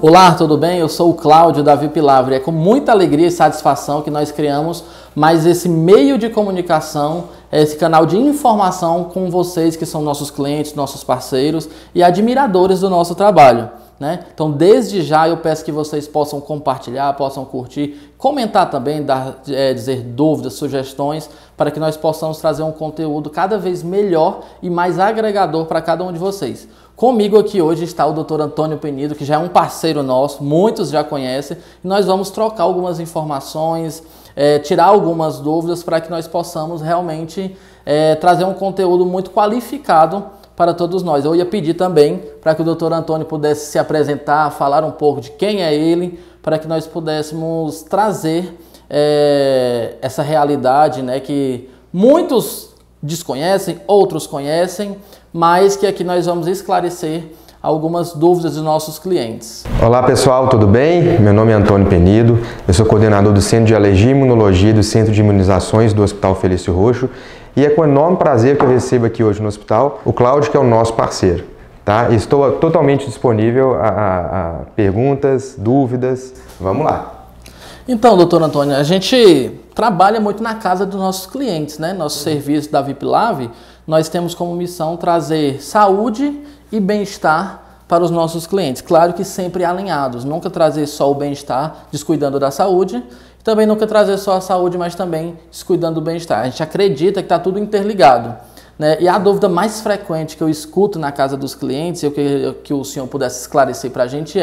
Olá, tudo bem? Eu sou o Cláudio da VIP Lavre. É com muita alegria e satisfação que nós criamos mais esse meio de comunicação, esse canal de informação com vocês que são nossos clientes, nossos parceiros e admiradores do nosso trabalho, né? Então, desde já eu peço que vocês possam compartilhar, possam curtir, comentar também, dizer dúvidas, sugestões, para que nós possamos trazer um conteúdo cada vez melhor e mais agregador para cada um de vocês. Comigo aqui hoje está o Dr. Antônio Penido, que já é um parceiro nosso, muitos já conhecem, e nós vamos trocar algumas informações, tirar algumas dúvidas para que nós possamos realmente trazer um conteúdo muito qualificado para todos nós. Eu ia pedir também para que o Dr. Antônio pudesse se apresentar, falar um pouco de quem é ele, para que nós pudéssemos trazer essa realidade, né, que muitos desconhecem, outros conhecem, mas que aqui nós vamos esclarecer algumas dúvidas dos nossos clientes. Olá pessoal, tudo bem? Meu nome é Antônio Penido, eu sou coordenador do Centro de Alergia e Imunologia do Centro de Imunizações do Hospital Felício Roxo, e é com enorme prazer que eu recebo aqui hoje no hospital o Cláudio, que é o nosso parceiro. Tá? Estou totalmente disponível a perguntas, dúvidas, vamos lá. Então, doutor Antônio, a gente trabalha muito na casa dos nossos clientes, né? Nosso serviço da VIP Lavre, nós temos como missão trazer saúde e bem-estar para os nossos clientes. Claro que sempre alinhados, nunca trazer só o bem-estar descuidando da saúde, também nunca trazer só a saúde, mas também descuidando do bem-estar. A gente acredita que está tudo interligado, né? E a dúvida mais frequente que eu escuto na casa dos clientes, eu queria que o senhor pudesse esclarecer para a gente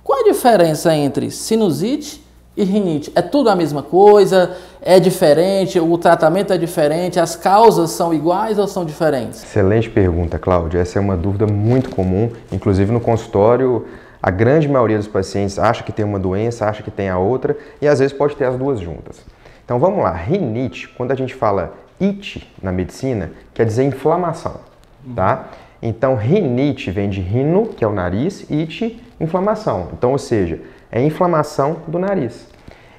qual a diferença entre sinusite e rinite? É tudo a mesma coisa? É diferente? O tratamento é diferente? As causas são iguais ou são diferentes? Excelente pergunta, Cláudio. Essa é uma dúvida muito comum. Inclusive no consultório, a grande maioria dos pacientes acha que tem uma doença, acha que tem a outra e às vezes pode ter as duas juntas. Então vamos lá. Rinite, quando a gente fala it na medicina, quer dizer inflamação, tá? Então rinite vem de rino, que é o nariz, it, inflamação. Então, ou seja, é inflamação do nariz.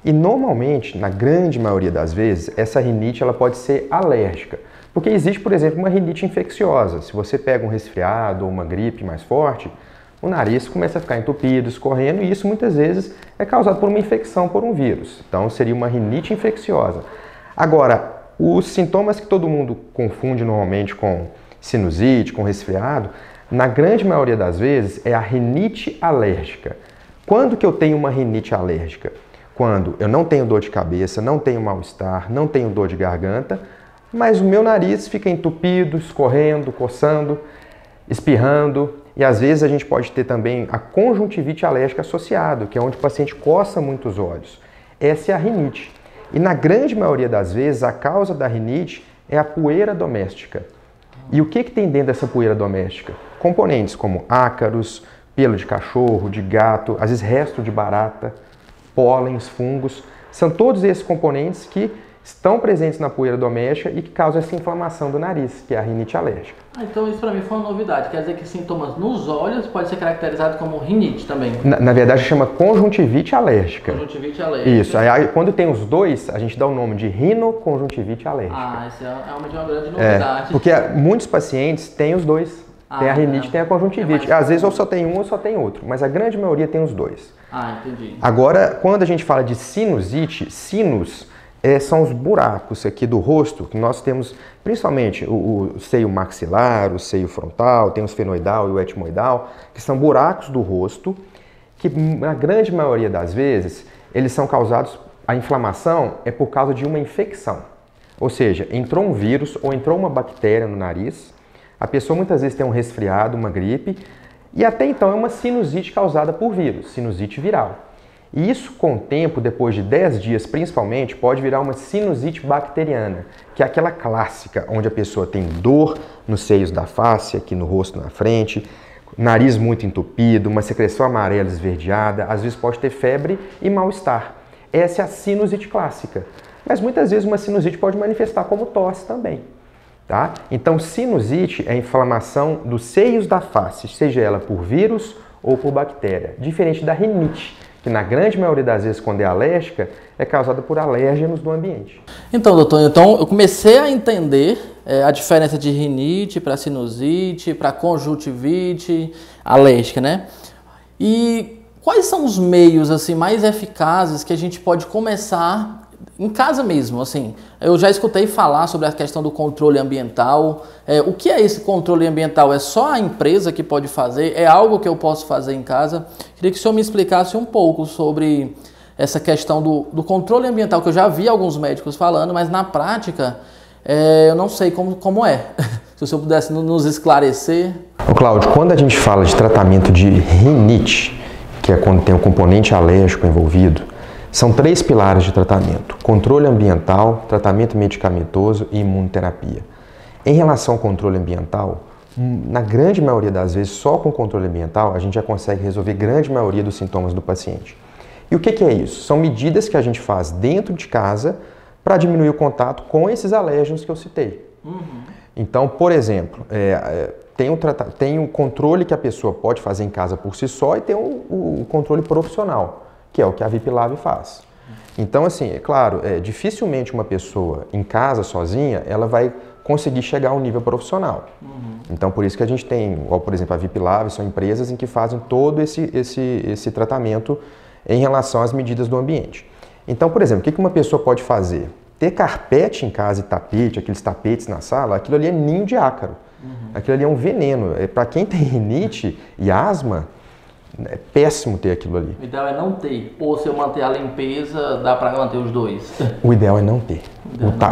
E normalmente, na grande maioria das vezes, essa rinite ela pode ser alérgica. Porque existe, por exemplo, uma rinite infecciosa. Se você pega um resfriado ou uma gripe mais forte, o nariz começa a ficar entupido, escorrendo, e isso muitas vezes é causado por uma infecção por um vírus. Então seria uma rinite infecciosa. Agora, os sintomas que todo mundo confunde normalmente com sinusite, com resfriado, na grande maioria das vezes é a rinite alérgica. Quando que eu tenho uma rinite alérgica? Quando eu não tenho dor de cabeça, não tenho mal-estar, não tenho dor de garganta, mas o meu nariz fica entupido, escorrendo, coçando, espirrando, e às vezes a gente pode ter também a conjuntivite alérgica associada, que é onde o paciente coça muito os olhos. Essa é a rinite. E na grande maioria das vezes a causa da rinite é a poeira doméstica. E o que tem dentro dessa poeira doméstica? Componentes como ácaros, pelo de cachorro, de gato, às vezes resto de barata, pólens, fungos. São todos esses componentes que estão presentes na poeira doméstica e que causam essa inflamação do nariz, que é a rinite alérgica. Então isso para mim foi uma novidade. Quer dizer que sintomas nos olhos pode ser caracterizado como rinite também? Na verdade chama conjuntivite alérgica. Conjuntivite alérgica. Isso. Aí quando tem os dois, a gente dá o nome de rinoconjuntivite alérgica. Ah, isso é realmente uma grande novidade. Porque muitos pacientes têm os dois. Tem a rinite, tem a conjuntivite. Às vezes ou só tem um ou só tem outro, mas a grande maioria tem os dois. Ah, entendi. Agora, quando a gente fala de sinusite, sinus são os buracos aqui do rosto, que nós temos principalmente o seio maxilar, o seio frontal, tem o esfenoidal e o etmoidal, que são buracos do rosto, que na grande maioria das vezes, eles são causados, a inflamação é por causa de uma infecção. Ou seja, entrou um vírus ou entrou uma bactéria no nariz, a pessoa muitas vezes tem um resfriado, uma gripe, e até então é uma sinusite causada por vírus, sinusite viral. E isso, com o tempo, depois de 10 dias principalmente, pode virar uma sinusite bacteriana, que é aquela clássica, onde a pessoa tem dor nos seios da face, aqui no rosto na frente, nariz muito entupido, uma secreção amarela esverdeada, às vezes pode ter febre e mal-estar. Essa é a sinusite clássica. Mas muitas vezes uma sinusite pode manifestar como tosse também. Tá? Então, sinusite é a inflamação dos seios da face, seja ela por vírus ou por bactéria, diferente da rinite, que na grande maioria das vezes, quando é alérgica, é causada por alérgenos do ambiente. Então, doutor, eu comecei a entender a diferença de rinite para sinusite, para conjuntivite alérgica, né? E quais são os meios assim mais eficazes que a gente pode começar em casa mesmo? Assim, eu já escutei falar sobre a questão do controle ambiental. O que é esse controle ambiental? É só a empresa que pode fazer? É algo que eu posso fazer em casa? Queria que o senhor me explicasse um pouco sobre essa questão do controle ambiental, que eu já vi alguns médicos falando, mas na prática eu não sei como é. Se o senhor pudesse nos esclarecer. Ô Cláudio, quando a gente fala de tratamento de rinite, que é quando tem um componente alérgico envolvido, são 3 pilares de tratamento: controle ambiental, tratamento medicamentoso e imunoterapia. Em relação ao controle ambiental, na grande maioria das vezes, só com controle ambiental, a gente já consegue resolver grande maioria dos sintomas do paciente. E o que é isso? São medidas que a gente faz dentro de casa para diminuir o contato com esses alérgenos que eu citei. Então, por exemplo, tem um controle que a pessoa pode fazer em casa por si só e tem o controle profissional, que é o que a VIP-Lave faz. Então, assim, é claro, dificilmente uma pessoa em casa sozinha, ela vai conseguir chegar ao nível profissional. Então, por isso que a gente tem, igual, por exemplo, a VIP-Lave, são empresas em que fazem todo esse tratamento em relação às medidas do ambiente. Então, por exemplo, o que uma pessoa pode fazer? Ter carpete em casa e tapete, aqueles tapetes na sala, aquilo ali é ninho de ácaro. Aquilo ali é um veneno. Para quem tem rinite e asma, é péssimo ter aquilo ali. O ideal é não ter. Ou se eu manter a limpeza, dá para manter os dois? O ideal é não ter.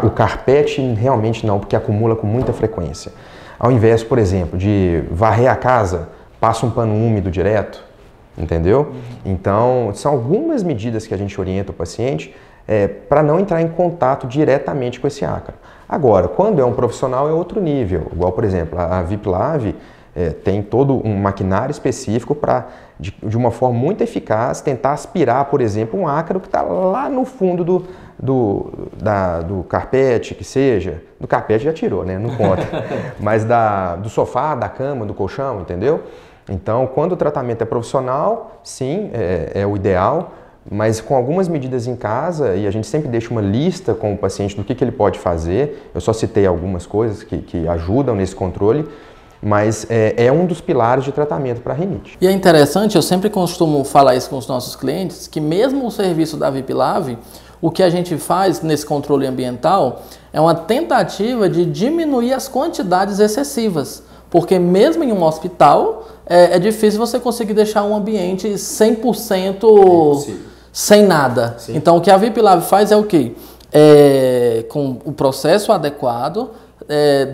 O carpete realmente não, porque acumula com muita frequência. Ao invés, por exemplo, de varrer a casa, passa um pano úmido direto, entendeu? Então, são algumas medidas que a gente orienta o paciente para não entrar em contato diretamente com esse ácaro. Agora, quando é um profissional é outro nível. Igual, por exemplo, a VIP-Lave tem todo um maquinário específico para, de uma forma muito eficaz, tentar aspirar, por exemplo, um ácaro que está lá no fundo do carpete, que seja. Do carpete já tirou, né? Não conta. Mas do sofá, da cama, do colchão, entendeu? Então, quando o tratamento é profissional, sim, é o ideal, mas com algumas medidas em casa, e a gente sempre deixa uma lista com o paciente do que ele pode fazer. Eu só citei algumas coisas que ajudam nesse controle, mas é um dos pilares de tratamento para rinite. E é interessante, eu sempre costumo falar isso com os nossos clientes, que mesmo o serviço da VIP-Lave, o que a gente faz nesse controle ambiental é uma tentativa de diminuir as quantidades excessivas. Porque mesmo em um hospital, é difícil você conseguir deixar um ambiente 100% sem nada. Sim. Então, o que a VIP-Lave faz é o quê? Com o processo adequado,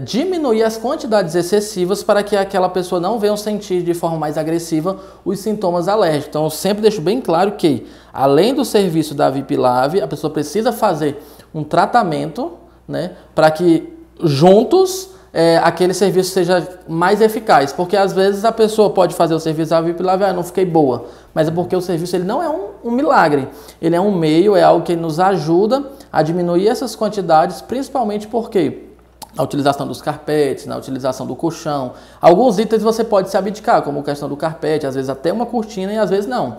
diminuir as quantidades excessivas para que aquela pessoa não venha sentir de forma mais agressiva os sintomas alérgicos. Então, eu sempre deixo bem claro que, além do serviço da VIP-Lave, a pessoa precisa fazer um tratamento, né, para que juntos aquele serviço seja mais eficaz, porque às vezes a pessoa pode fazer o serviço da VIP-Lave e não fiquei boa, mas é porque o serviço ele não é um milagre, ele é um meio, é algo que nos ajuda a diminuir essas quantidades, principalmente porque na utilização dos carpetes, na utilização do colchão, alguns itens você pode se abdicar, como a questão do carpete, às vezes até uma cortina e às vezes não,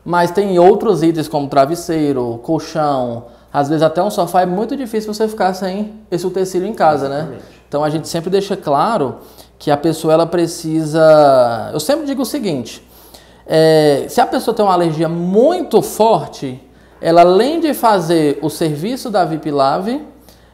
mas tem outros itens como travesseiro, colchão, às vezes até um sofá, é muito difícil você ficar sem esse utensílio em casa, né? Então a gente sempre deixa claro que a pessoa ela precisa... Eu sempre digo o seguinte, se a pessoa tem uma alergia muito forte, ela além de fazer o serviço da VIP-Lave,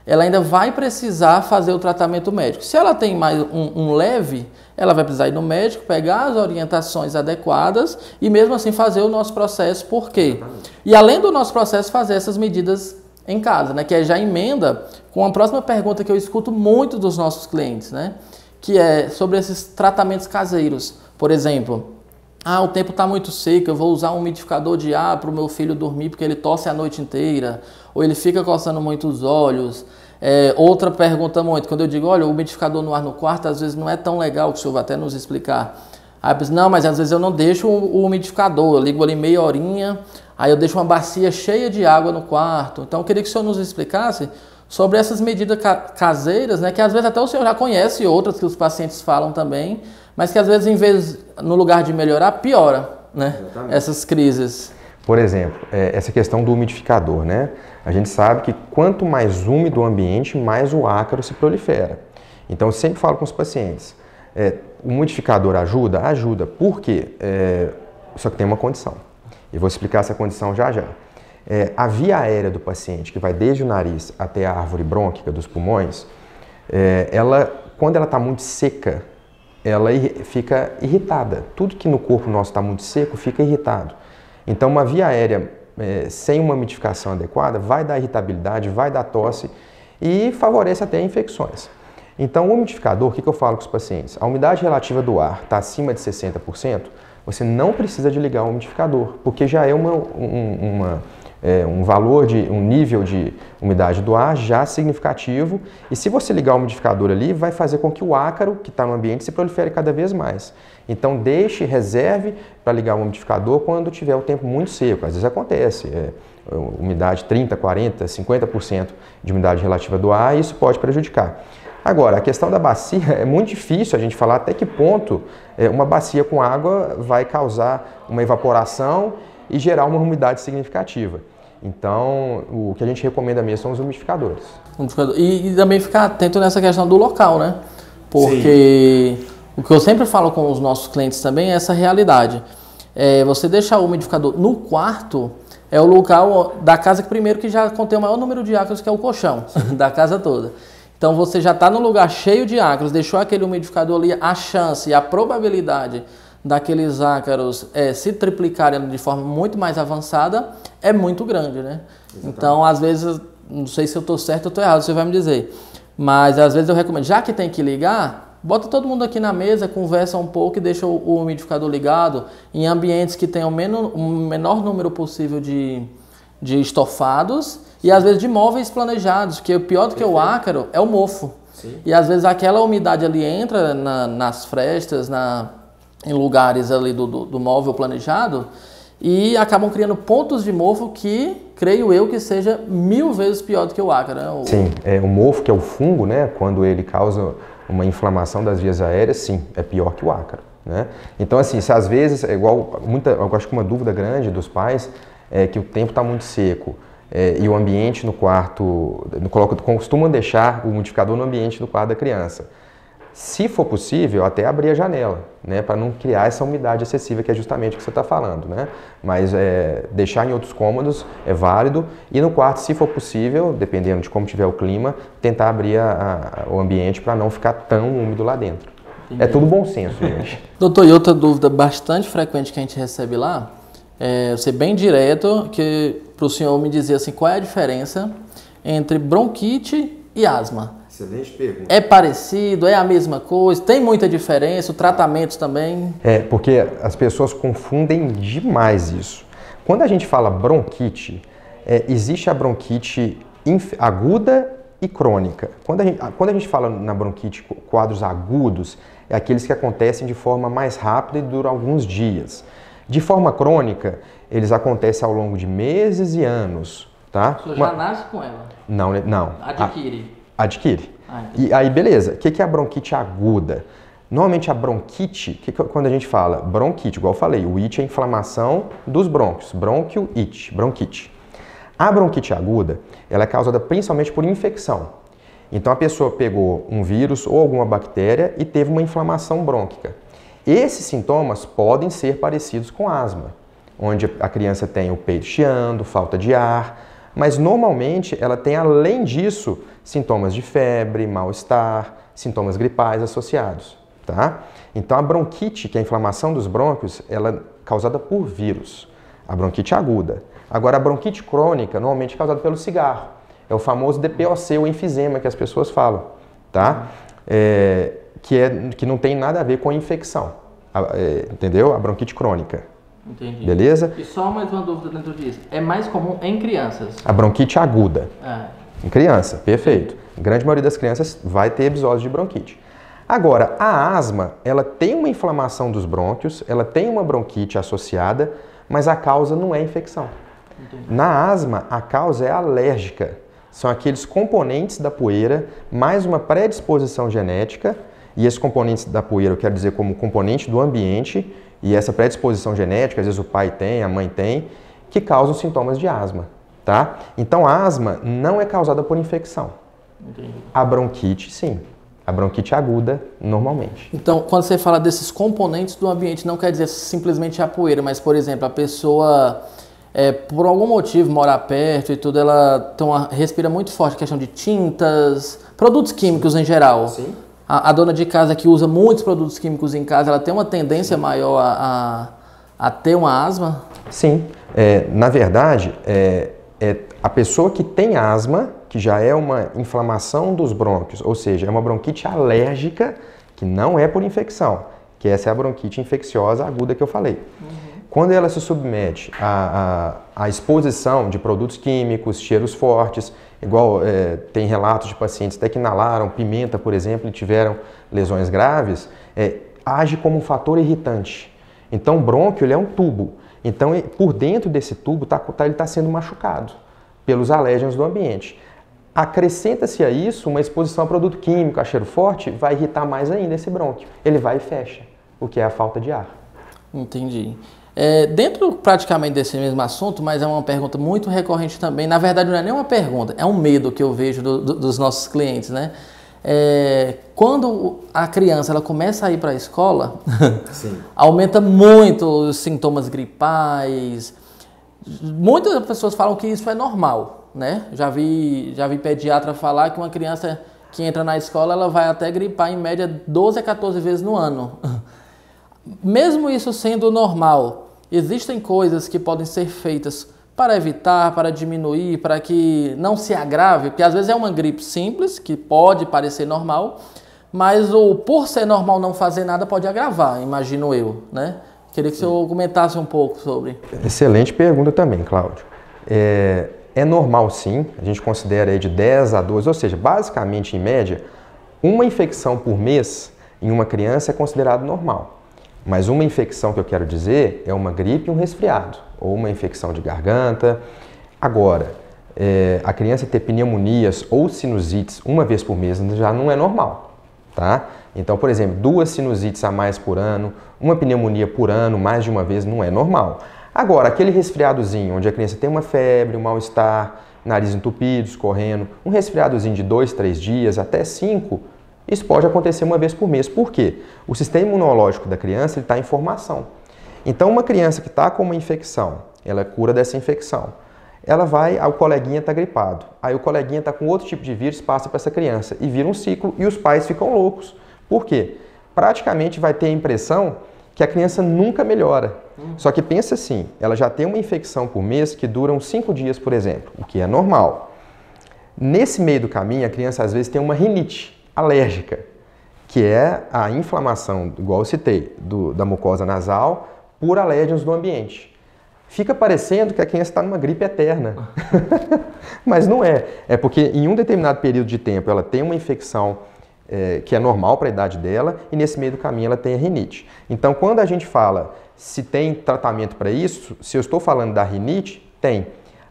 ela ainda vai precisar fazer o tratamento médico. Se ela tem mais um leve, ela vai precisar ir no médico, pegar as orientações adequadas e mesmo assim fazer o nosso processo. Por quê? E além do nosso processo, fazer essas medidas em casa, né? Que já emenda com a próxima pergunta que eu escuto muito dos nossos clientes, né? Que é sobre esses tratamentos caseiros. Por exemplo, o tempo está muito seco, eu vou usar um umidificador de ar para o meu filho dormir porque ele tosse a noite inteira, ou ele fica coçando muito os olhos. Outra pergunta muito, quando eu digo, olha, o umidificador no ar no quarto às vezes não é tão legal, que o senhor vai até nos explicar. Aí eu penso, não, mas às vezes eu não deixo o umidificador, eu ligo ali meia horinha, aí eu deixo uma bacia cheia de água no quarto. Então eu queria que o senhor nos explicasse sobre essas medidas caseiras, né, que às vezes até o senhor já conhece, e outras que os pacientes falam também, mas que às vezes, no lugar de melhorar, piora, né, essas crises. Por exemplo, essa questão do umidificador, né? A gente sabe que quanto mais úmido o ambiente, mais o ácaro se prolifera. Então, eu sempre falo com os pacientes, o umidificador ajuda? Ajuda. Por quê? Só que tem uma condição. Eu vou explicar essa condição já já. A via aérea do paciente, que vai desde o nariz até a árvore brônquica dos pulmões, quando ela está muito seca, ela fica irritada. Tudo que no corpo nosso está muito seco fica irritado. Então, uma via aérea sem uma umidificação adequada vai dar irritabilidade, vai dar tosse e favorece até infecções. Então, o umidificador, o que eu falo com os pacientes? A umidade relativa do ar está acima de 60%, você não precisa de ligar o umidificador, porque já é um valor, um nível de umidade do ar já significativo, e se você ligar o umidificador ali, vai fazer com que o ácaro que está no ambiente se prolifere cada vez mais. Então reserve para ligar o umidificador quando tiver o tempo muito seco. Às vezes acontece, umidade 30%, 40%, 50% de umidade relativa do ar, e isso pode prejudicar. Agora, a questão da bacia é muito difícil a gente falar até que ponto uma bacia com água vai causar uma evaporação e gerar uma umidade significativa. Então, o que a gente recomenda mesmo são os umidificadores. E também ficar atento nessa questão do local, né? Porque o que eu sempre falo com os nossos clientes também é essa realidade. Você deixar o umidificador no quarto é o local da casa que já contém o maior número de ácaros, que é o colchão da casa toda. Então você já está no lugar cheio de ácaros, deixou aquele umidificador ali, a chance e a probabilidade daqueles ácaros se triplicarem de forma muito mais avançada é muito grande, né? Exatamente. Então, às vezes, não sei se eu estou certo ou estou errado, você vai me dizer, mas às vezes eu recomendo, já que tem que ligar, bota todo mundo aqui na mesa, conversa um pouco e deixa o umidificador ligado em ambientes que tenham o menor número possível de estofados e às vezes de móveis planejados, porque o pior do que o ácaro é o mofo. Sim. E às vezes aquela umidade ali entra nas frestas, em lugares ali do móvel planejado e acabam criando pontos de mofo que, creio eu, que seja 1000 vezes pior do que o ácaro. Né? Sim, o mofo, que é o fungo, né, quando ele causa uma inflamação das vias aéreas, sim, é pior que o ácaro. Né? Então, assim, se às vezes, eu acho que uma dúvida grande dos pais é que o tempo está muito seco e o ambiente no quarto, costumam deixar o umidificador no ambiente do quarto da criança. Se for possível, até abrir a janela, né, para não criar essa umidade excessiva, que é justamente o que você está falando. Né? Mas deixar em outros cômodos é válido e no quarto, se for possível, dependendo de como tiver o clima, tentar abrir o ambiente para não ficar tão úmido lá dentro. Entendi. É tudo bom senso, gente. Doutor, e outra dúvida bastante frequente que a gente recebe lá, ser bem direto, que para o senhor me dizer assim, qual é a diferença entre bronquite e asma? Excelente pergunta. É parecido? É a mesma coisa? Tem muita diferença? O tratamento também? Porque as pessoas confundem demais isso. Quando a gente fala bronquite, existe a bronquite aguda e crônica. Quando a gente fala na bronquite, quadros agudos, é aqueles que acontecem de forma mais rápida e duram alguns dias. De forma crônica, eles acontecem ao longo de meses e anos. Tá? O senhor já nasce com ela? Não. Adquire. E aí, beleza. O que é a bronquite aguda? Normalmente a bronquite, quando a gente fala bronquite, igual eu falei, o it é inflamação dos brônquios, brônquio, it, bronquite. A bronquite aguda, ela é causada principalmente por infecção. Então a pessoa pegou um vírus ou alguma bactéria e teve uma inflamação brônquica. Esses sintomas podem ser parecidos com asma, onde a criança tem o peito chiando, falta de ar, mas normalmente ela tem, além disso, sintomas de febre, mal-estar, sintomas gripais associados, tá? Então a bronquite, que é a inflamação dos brônquios, ela é causada por vírus, a bronquite aguda. Agora a bronquite crônica, normalmente é causada pelo cigarro, é o famoso DPOC, o enfisema que as pessoas falam, tá? Que não tem nada a ver com a infecção, entendeu? A bronquite crônica. Entendi. Beleza? E só mais uma dúvida dentro disso. É mais comum em crianças? A bronquite aguda. Em criança, perfeito. A grande maioria das crianças vai ter episódios de bronquite. Agora, a asma, ela tem uma inflamação dos brônquios, ela tem uma bronquite associada, mas a causa não é infecção. Entendi. Na asma, a causa é alérgica. São aqueles componentes da poeira, mais uma predisposição genética, e esses componentes da poeira eu quero dizer como componente do ambiente, e essa predisposição genética, às vezes o pai tem, a mãe tem, que causam sintomas de asma, tá? Então a asma não é causada por infecção. Entendi. A bronquite, sim. a bronquite aguda normalmente. Então, quando você fala desses componentes do ambiente, não quer dizer simplesmente a poeira, mas, por exemplo, a pessoa, por algum motivo, mora perto e tudo, ela respira muito forte, questão de tintas, produtos químicos em geral. Sim. A dona de casa que usa muitos produtos químicos em casa, ela tem uma tendência maior a ter uma asma? Sim. Na verdade, a pessoa que tem asma, que já é uma inflamação dos brônquios, ou seja, é uma bronquite alérgica que não é por infecção, que essa é a bronquite infecciosa aguda que eu falei. Uhum. Quando ela se submete à exposição de produtos químicos, cheiros fortes, igual tem relatos de pacientes até que inalaram pimenta, por exemplo, e tiveram lesões graves, age como um fator irritante. Então o brônquio ele é um tubo, então por dentro desse tubo ele está sendo machucado pelos alérgenos do ambiente. Acrescenta-se a isso uma exposição a produto químico, a cheiro forte, vai irritar mais ainda esse brônquio. Ele vai e fecha, o que é a falta de ar. Entendi. Dentro praticamente desse mesmo assunto, mas é uma pergunta muito recorrente também. Na verdade, não é nem uma pergunta, é um medo que eu vejo dos nossos clientes, né? Quando a criança ela começa a ir para a escola, aumenta muito os sintomas gripais. Muitas pessoas falam que isso é normal, né? Já vi pediatra falar que uma criança que entra na escola ela vai até gripar em média 12 a 14 vezes no ano. Mesmo isso sendo normal, existem coisas que podem ser feitas para evitar, para diminuir, para que não se agrave, porque às vezes é uma gripe simples, que pode parecer normal, mas por ser normal não fazer nada pode agravar, imagino eu, né? Queria que o senhor comentasse um pouco sobre. Excelente pergunta também, Cláudio. É normal sim, a gente considera aí de 10 a 12, ou seja, basicamente em média, uma infecção por mês em uma criança é considerado normal. Mas uma infecção que eu quero dizer é uma gripe e um resfriado, ou uma infecção de garganta. Agora, a criança ter pneumonias ou sinusites uma vez por mês já não é normal, tá? Então, por exemplo, 2 sinusites a mais por ano, uma pneumonia por ano, mais de uma vez, não é normal. Agora, aquele resfriadozinho, onde a criança tem uma febre, um mal-estar, nariz entupido, escorrendo, um resfriadozinho de 2, 3 dias, até 5, isso pode acontecer uma vez por mês. Por quê? O sistema imunológico da criança está em formação. Então, uma criança que está com uma infecção, ela cura dessa infecção. Ela vai, o coleguinha está gripado. Aí o coleguinha está com outro tipo de vírus, passa para essa criança e vira um ciclo e os pais ficam loucos. Por quê? Praticamente vai ter a impressão que a criança nunca melhora. Só que pensa assim, ela já tem uma infecção por mês que dura uns 5 dias, por exemplo, o que é normal. Nesse meio do caminho, a criança às vezes tem uma rinite alérgica, que é a inflamação, igual eu citei, da mucosa nasal por alérgenos do ambiente. Fica parecendo que a criança está numa gripe eterna, mas não é. É porque em um determinado período de tempo ela tem uma infecção que é normal para a idade dela e nesse meio do caminho ela tem a rinite. Então quando a gente fala se tem tratamento para isso, se eu estou falando da rinite, tem.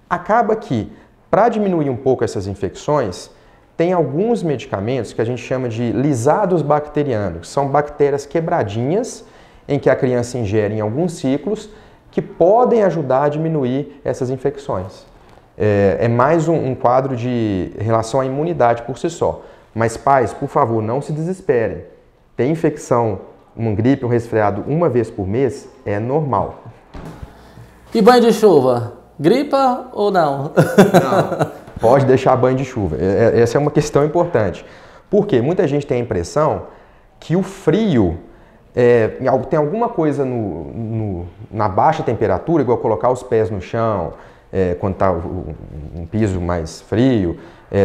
Acaba que para diminuir um pouco essas infecções, tem alguns medicamentos que a gente chama de lisados bacterianos, que são bactérias quebradinhas em que a criança ingere em alguns ciclos que podem ajudar a diminuir essas infecções. É mais um quadro de relação à imunidade por si só. Mas pais, por favor, não se desesperem. Tem infecção, uma gripe, um resfriado uma vez por mês, é normal. E banho de chuva? Gripa ou não? Não. Pode deixar banho de chuva. Essa é uma questão importante. Porque muita gente tem a impressão que o frio tem alguma coisa na baixa temperatura, igual colocar os pés no chão, quando está um piso mais frio,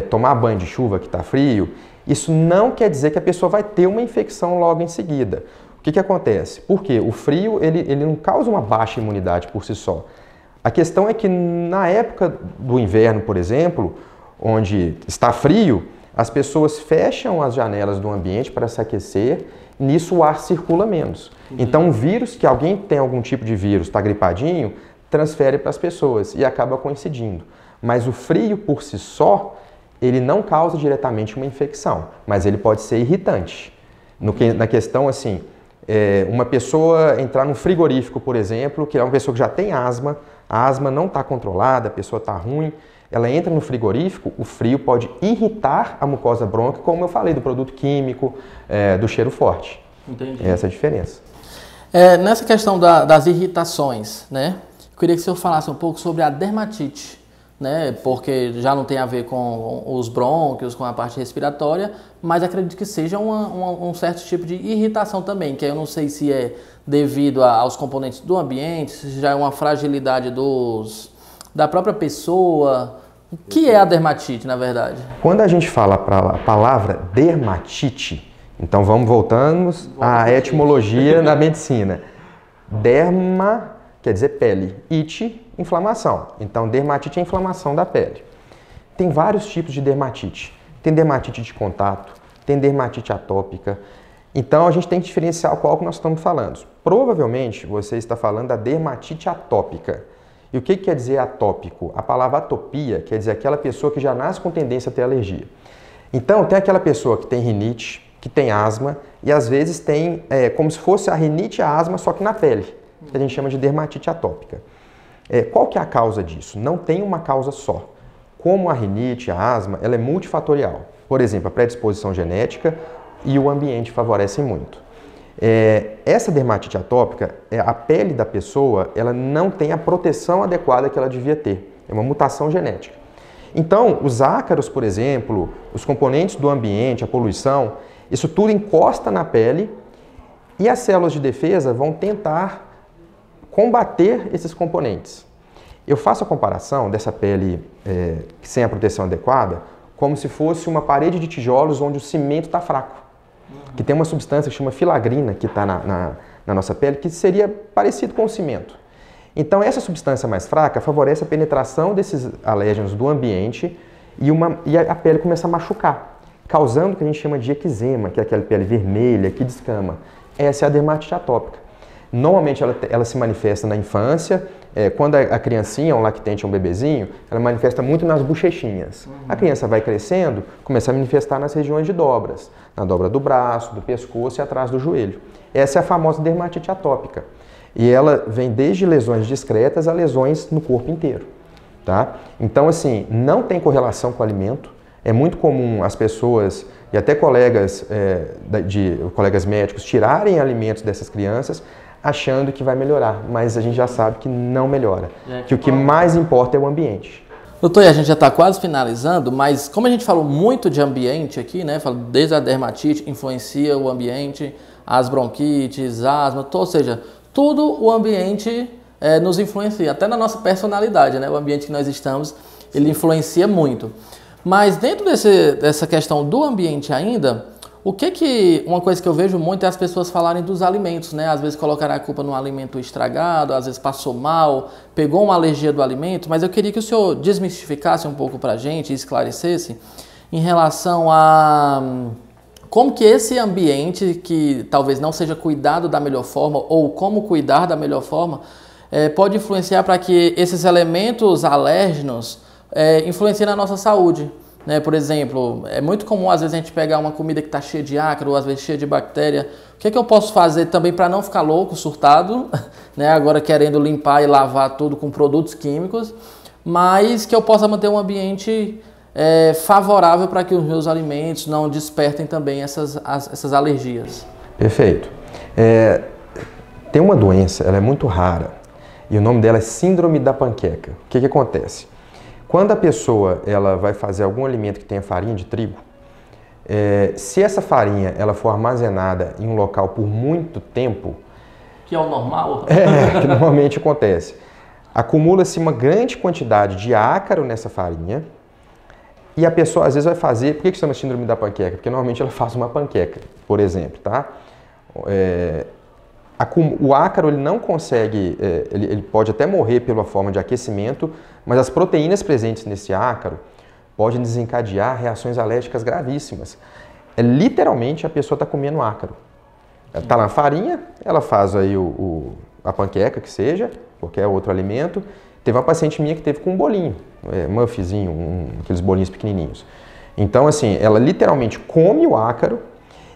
tomar banho de chuva que está frio. Isso não quer dizer que a pessoa vai ter uma infecção logo em seguida. O que acontece? Porque o frio ele não causa uma baixa imunidade por si só. A questão é que na época do inverno, por exemplo, onde está frio, as pessoas fecham as janelas do ambiente para se aquecer, nisso o ar circula menos. Então o vírus, que alguém tem algum tipo de vírus, está gripadinho, transfere para as pessoas e acaba coincidindo. Mas o frio por si só, ele não causa diretamente uma infecção, mas ele pode ser irritante. Na questão assim, uma pessoa entrar num frigorífico, por exemplo, que é uma pessoa que já tem asma, a asma não está controlada, a pessoa está ruim, ela entra no frigorífico, o frio pode irritar a mucosa brônquica, como eu falei, do produto químico, do cheiro forte. Entendi. Essa é a diferença. Nessa questão das irritações, né? Eu queria que o senhor falasse um pouco sobre a dermatite, né? Porque já não tem a ver com os brônquios, com a parte respiratória, mas acredito que seja um certo tipo de irritação também, que eu não sei se é devido aos componentes do ambiente, se já é uma fragilidade da própria pessoa. O que é a dermatite, na verdade? Quando a gente fala a palavra dermatite, então voltamos à etimologia da medicina. Derma quer dizer pele, ite, inflamação. Então, dermatite é inflamação da pele. Tem vários tipos de dermatite. Tem dermatite de contato, tem dermatite atópica. Então, a gente tem que diferenciar qual que nós estamos falando. Provavelmente, você está falando da dermatite atópica. E o que quer dizer atópico? A palavra atopia quer dizer aquela pessoa que já nasce com tendência a ter alergia. Então, tem aquela pessoa que tem rinite, que tem asma, e às vezes tem como se fosse a rinite e a asma, só que na pele, que a gente chama de dermatite atópica. Qual que é a causa disso? Não tem uma causa só. Como a rinite, a asma, ela é multifatorial. Por exemplo, a predisposição genética e o ambiente favorecem muito. Essa dermatite atópica, a pele da pessoa, ela não tem a proteção adequada que ela devia ter. É uma mutação genética. Então, os ácaros, por exemplo, os componentes do ambiente, a poluição, isso tudo encosta na pele e as células de defesa vão tentar combater esses componentes. Eu faço a comparação dessa pele sem a proteção adequada como se fosse uma parede de tijolos onde o cimento está fraco. Que tem uma substância que chama filagrina que está na nossa pele, que seria parecido com o cimento. Então, essa substância mais fraca favorece a penetração desses alérgenos do ambiente e a pele começa a machucar, causando o que a gente chama de eczema, que é aquela pele vermelha que descama. Essa é a dermatite atópica. Normalmente ela se manifesta na infância, quando a criancinha, um lactente, um bebezinho, ela manifesta muito nas bochechinhas. A criança vai crescendo, começa a manifestar nas regiões de dobras, na dobra do braço, do pescoço e atrás do joelho. Essa é a famosa dermatite atópica. E ela vem desde lesões discretas a lesões no corpo inteiro. Tá? Então, assim, não tem correlação com o alimento. É muito comum as pessoas e até colegas médicos tirarem alimentos dessas crianças achando que vai melhorar, mas a gente já sabe que não melhora, que o que mais importa é o ambiente. Doutor, e a gente já está quase finalizando, mas como a gente falou muito de ambiente aqui, né, desde a dermatite influencia o ambiente, as bronquites, asma, ou seja, tudo o ambiente nos influencia, até na nossa personalidade, né, o ambiente que nós estamos, ele influencia muito. Mas dentro dessa questão do ambiente ainda, uma coisa que eu vejo muito é as pessoas falarem dos alimentos, né? Às vezes colocarem a culpa no alimento estragado, às vezes passou mal, pegou uma alergia do alimento, mas eu queria que o senhor desmistificasse um pouco pra gente e esclarecesse em relação a como que esse ambiente, que talvez não seja cuidado da melhor forma, ou como cuidar da melhor forma, pode influenciar para que esses elementos alérgenos influenciem na nossa saúde. Né? Por exemplo, é muito comum às vezes a gente pegar uma comida que está cheia de ácaro, ou às vezes cheia de bactéria. O que eu posso fazer também para não ficar louco, surtado, né? Agora querendo limpar e lavar tudo com produtos químicos, mas que eu possa manter um ambiente favorável para que os meus alimentos não despertem também essas alergias. Perfeito. Tem uma doença, ela é muito rara, e o nome dela é síndrome da panqueca. O que acontece? Quando a pessoa ela vai fazer algum alimento que tenha farinha de trigo, se essa farinha ela for armazenada em um local por muito tempo... Que é o normal? Que normalmente acontece. Acumula-se uma grande quantidade de ácaro nessa farinha e a pessoa às vezes vai fazer... Por que chama síndrome da panqueca? Porque normalmente ela faz uma panqueca, por exemplo, tá? O ácaro ele não consegue, ele pode até morrer pela forma de aquecimento, mas as proteínas presentes nesse ácaro podem desencadear reações alérgicas gravíssimas. Literalmente a pessoa está comendo ácaro. Está na farinha, ela faz aí a panqueca que seja, qualquer outro alimento. Teve uma paciente minha que teve com um bolinho, muffzinho, aqueles bolinhos pequenininhos. Então assim, ela literalmente come o ácaro.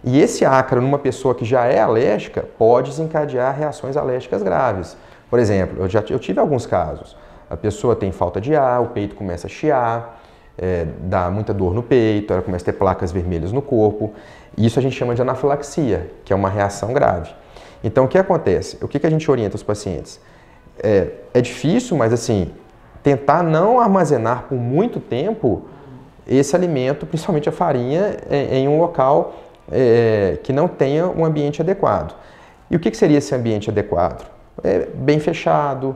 E esse ácaro, numa pessoa que já é alérgica, pode desencadear reações alérgicas graves. Por exemplo, eu tive alguns casos. A pessoa tem falta de ar, o peito começa a chiar, dá muita dor no peito, ela começa a ter placas vermelhas no corpo. Isso a gente chama de anafilaxia, que é uma reação grave. Então, o que acontece? O que a gente orienta os pacientes? É difícil, mas assim, tentar não armazenar por muito tempo esse alimento, principalmente a farinha, em um local que não tenha um ambiente adequado. E o que seria esse ambiente adequado? Bem fechado,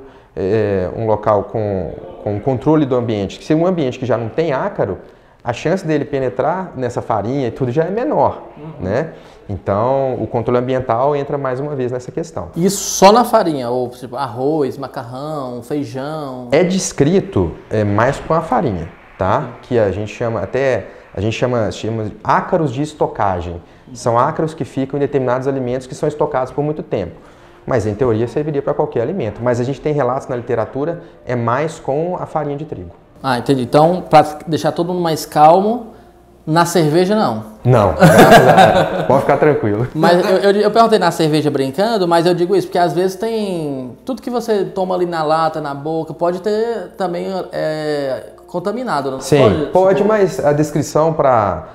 um local com controle do ambiente. Se um ambiente que já não tem ácaro, a chance dele penetrar nessa farinha e tudo já é menor, né? Então, o controle ambiental entra mais uma vez nessa questão. Isso só na farinha, ou tipo, arroz, macarrão, feijão? É descrito mais com a farinha, tá? Que a gente chama chama ácaros de estocagem. São ácaros que ficam em determinados alimentos que são estocados por muito tempo. Mas, em teoria, serviria para qualquer alimento. Mas a gente tem relatos na literatura, mais com a farinha de trigo. Ah, entendi. Então, para deixar todo mundo mais calmo, na cerveja não? Não, graças a Deus. Pode ficar tranquilo. Mas eu perguntei na cerveja brincando, mas eu digo isso, porque às vezes tem... Tudo que você toma ali na lata, na boca, pode ter também contaminado, não? Sim, pode, mas a descrição para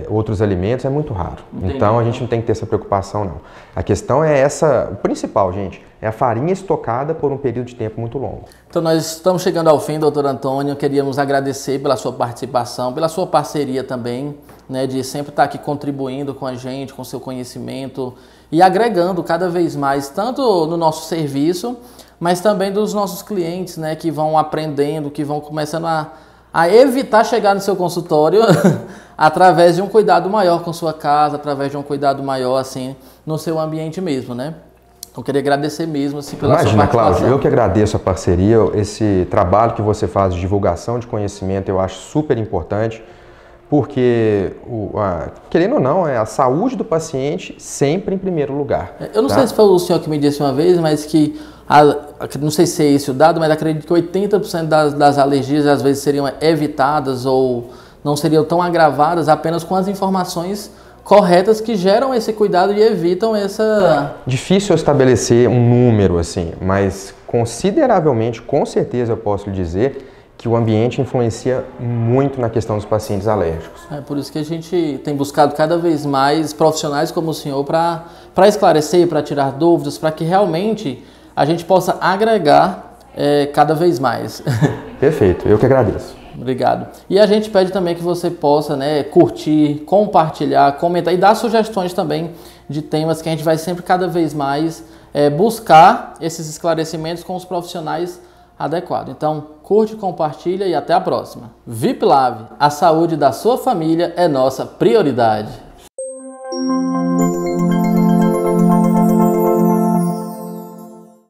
outros alimentos é muito raro. Entendi. Então a gente não tem que ter essa preocupação, não. A questão é essa, o principal, gente, é a farinha estocada por um período de tempo muito longo. Então nós estamos chegando ao fim, doutor Antônio. Queríamos agradecer pela sua participação, pela sua parceria também, né, de sempre estar aqui contribuindo com a gente, com seu conhecimento e agregando cada vez mais, tanto no nosso serviço, mas também dos nossos clientes, né, que vão aprendendo, que vão começando a evitar chegar no seu consultório através de um cuidado maior com sua casa, através de um cuidado maior, assim, no seu ambiente mesmo, né? Então, queria agradecer mesmo, assim, pela sua participação. Imagina, Cláudio, eu que agradeço a parceria, esse trabalho que você faz de divulgação de conhecimento, eu acho super importante, porque, querendo ou não, a saúde do paciente sempre em primeiro lugar. Eu não sei se foi o senhor que me disse uma vez, mas que, não sei se é esse o dado, mas acredito que 80% das alergias às vezes seriam evitadas ou não seriam tão agravadas apenas com as informações corretas que geram esse cuidado e evitam essa... Difícil estabelecer um número assim, mas consideravelmente, com certeza eu posso lhe dizer que o ambiente influencia muito na questão dos pacientes alérgicos. É por isso que a gente tem buscado cada vez mais profissionais como o senhor para esclarecer, para tirar dúvidas, para que realmente a gente possa agregar cada vez mais. Perfeito, eu que agradeço. Obrigado. E a gente pede também que você possa, né, curtir, compartilhar, comentar e dar sugestões também de temas que a gente vai sempre cada vez mais buscar esses esclarecimentos com os profissionais adequados. Então, curte, compartilha e até a próxima. VIPLAV, a saúde da sua família é nossa prioridade.